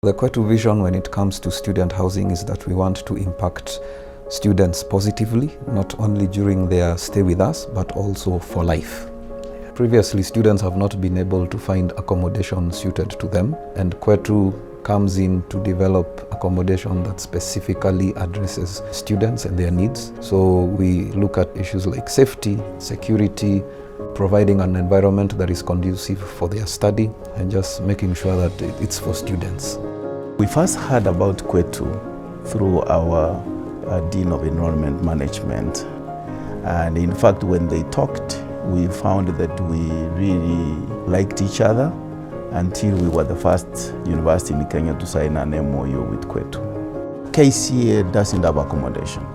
The Qwetu vision when it comes to student housing is that we want to impact students positively, not only during their stay with us, but also for life. Previously, students have not been able to find accommodation suited to them, and Qwetu comes in to develop accommodation that specifically addresses students and their needs. So we look at issues like safety, security, providing an environment that is conducive for their study, and just making sure that it's for students. We first heard about Qwetu through our Dean of Enrollment Management. And in fact, when they talked, we found that we really liked each other until we were the first university in Kenya to sign an MOU with Qwetu. KCA doesn't have accommodation.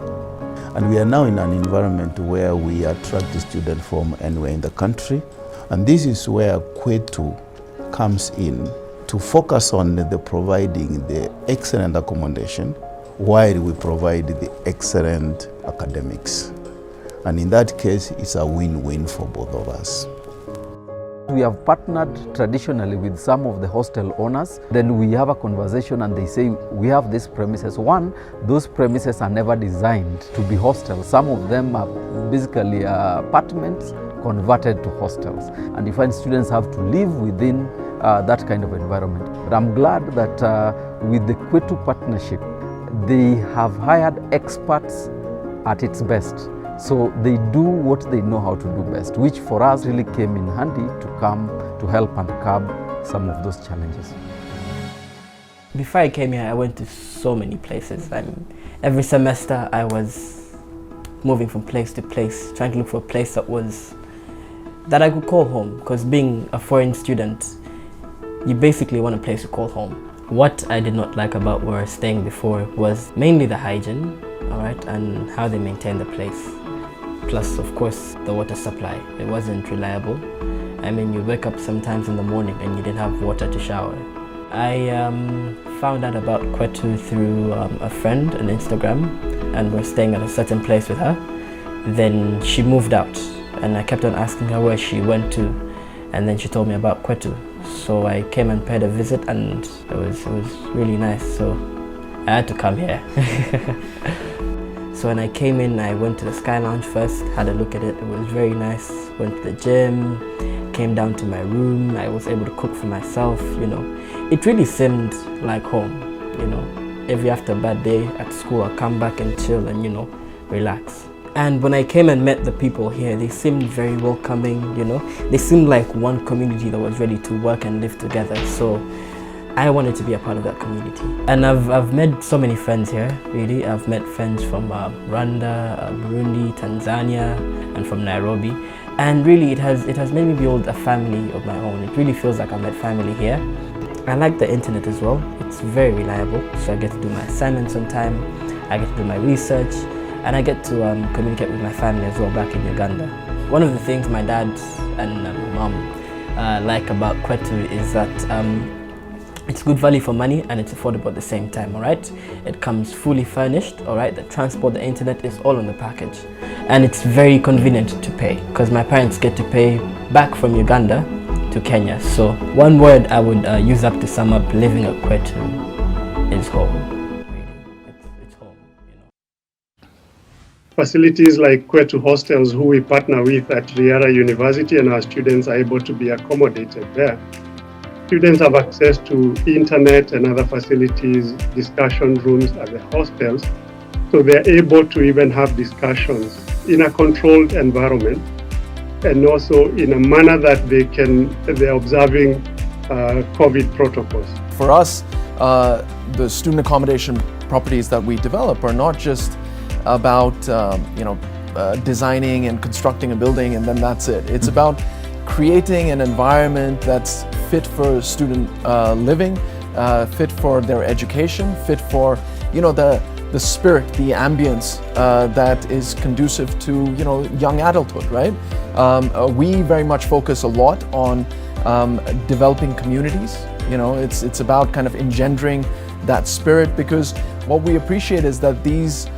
And we are now in an environment where we attract the students from anywhere in the country. And this is where Qwetu comes in to focus on the providing the excellent accommodation while we provide the excellent academics. And in that case, it's a win-win for both of us. We have partnered traditionally with some of the hostel owners. Then we have a conversation and they say, we have these premises. One, those premises are never designed to be hostels. Some of them are basically apartments converted to hostels. And you find students have to live within that kind of environment. But I'm glad that with the Qwetu partnership, they have hired experts at its best. So they do what they know how to do best, which for us really came in handy to come to help and curb some of those challenges. Before I came here, I went to so many places. Every semester I was moving from place to place, trying to look for a place that I could call home, because being a foreign student, you basically want a place to call home. What I did not like about where I was staying before was mainly the hygiene, and how they maintain the place. Plus, of course, the water supply. It wasn't reliable. I mean, you wake up sometimes in the morning and you didn't have water to shower. I found out about Qwetu through a friend on Instagram, and we're staying at a certain place with her. Then she moved out, and I kept on asking her where she went to, and then she told me about Qwetu. So I came and paid a visit, and it was really nice. So I had to come here. So when I came in, I went to the Sky Lounge first, had a look at it. It was very nice. Went to the gym, came down to my room. I was able to cook for myself, It really seemed like home, Every after a bad day at school, I come back and chill and, relax. And when I came and met the people here, they seemed very welcoming, They seemed like one community that was ready to work and live together. So I wanted to be a part of that community. And I've met so many friends here, really. I've met friends from Rwanda, Burundi, Tanzania, and from Nairobi. And really, it has made me build a family of my own. It really feels like I met family here. I like the internet as well. It's very reliable, so I get to do my assignments on time, I get to do my research, and I get to communicate with my family as well back in Uganda. One of the things my dad and my mom like about Qwetu is that it's good value for money and it's affordable at the same time, It comes fully furnished, The transport, the internet is all on the package. And it's very convenient to pay, because my parents get to pay back from Uganda to Kenya. So one word I would use up to sum up living at Qwetu is home. It's home, Facilities like Qwetu hostels, who we partner with at Riara University, and our students are able to be accommodated there. Students have access to internet and other facilities, discussion rooms at the hostels, so they're able to even have discussions in a controlled environment, and also in a manner that they're observing COVID protocols. For us, the student accommodation properties that we develop are not just about designing and constructing a building and then that's it. It's about creating an environment that's fit for student living, fit for their education, fit for the spirit, the ambience that is conducive to young adulthood, right? We very much focus a lot on developing communities. It's about kind of engendering that spirit, because what we appreciate is that these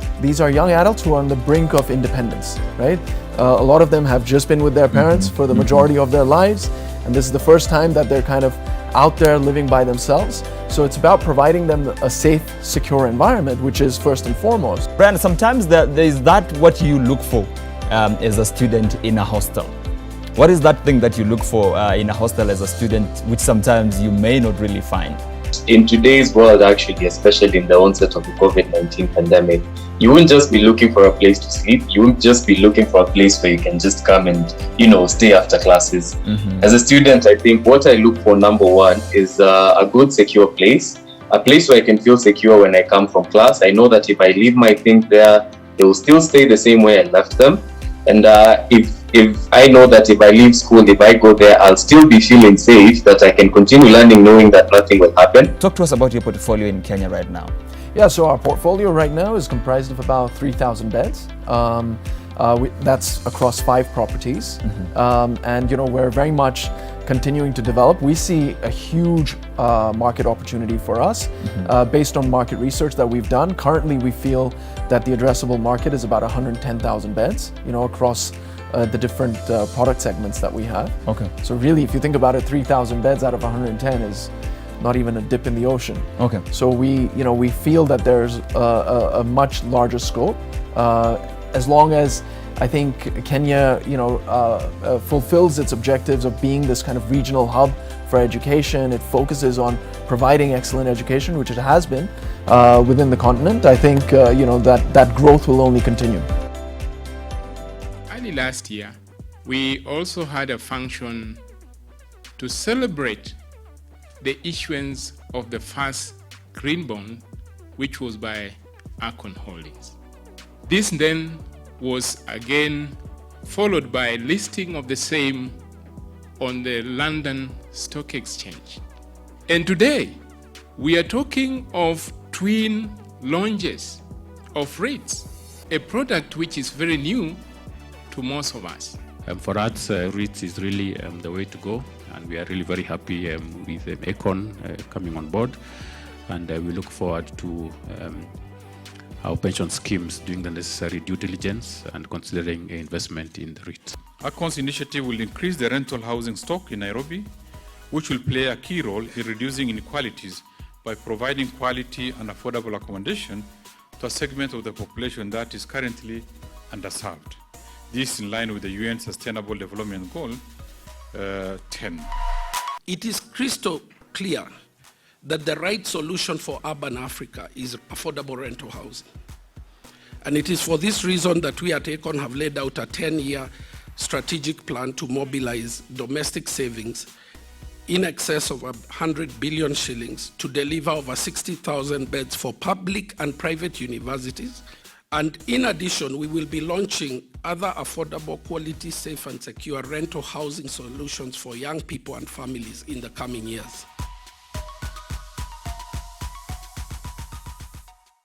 are young adults who are on the brink of independence, right? A lot of them have just been with their parents for the majority of their lives, and this is the first time that they're kind of out there living by themselves. So it's about providing them a safe, secure environment, which is first and foremost. Brian, sometimes there is that what you look for as a student in a hostel. What is that thing that you look for in a hostel as a student, which sometimes you may not really find? In today's world, actually, especially in the onset of the COVID-19 pandemic, you won't just be looking for a place to sleep. You won't just be looking for a place where you can just come and, stay after classes. Mm-hmm. As a student, I think what I look for, number one, is a good, secure place. A place where I can feel secure when I come from class. I know that if I leave my things there, they will still stay the same way I left them. And if I know that if I leave school, if I go there, I'll still be feeling safe, that I can continue learning knowing that nothing will happen. Talk to us about your portfolio in Kenya right now. Yeah, so our portfolio right now is comprised of about 3,000 beds. That's across 5 properties. Mm-hmm. And we're very much continuing to develop. We see a huge market opportunity for us. Mm-hmm. Based on market research that we've done. Currently, we feel that the addressable market is about 110,000 beds, across the different product segments that we have. Okay. So really, if you think about it, 3,000 beds out of 110 is not even a dip in the ocean. Okay. So we feel that there's a much larger scope, as long as I think Kenya, fulfills its objectives of being this kind of regional hub for education. It focuses on providing excellent education, which it has been within the continent. I think that growth will only continue. Early last year, we also had a function to celebrate the issuance of the first green bond, which was by Acorn Holdings. This then was again followed by a listing of the same on the London Stock Exchange. And today, we are talking of twin launches of REITs, a product which is very new to most of us. For us, REITs is really the way to go, and we are really very happy with Acorn coming on board, and we look forward to our pension schemes doing the necessary due diligence and considering investment in the REIT. Acorn's initiative will increase the rental housing stock in Nairobi, which will play a key role in reducing inequalities by providing quality and affordable accommodation to a segment of the population that is currently underserved. This is in line with the UN Sustainable Development Goal 10. It is crystal clear that the right solution for urban Africa is affordable rental housing. And it is for this reason that we at Acorn have laid out a 10-year strategic plan to mobilize domestic savings in excess of 100 billion shillings to deliver over 60,000 beds for public and private universities. And in addition, we will be launching other affordable, quality, safe and secure rental housing solutions for young people and families in the coming years.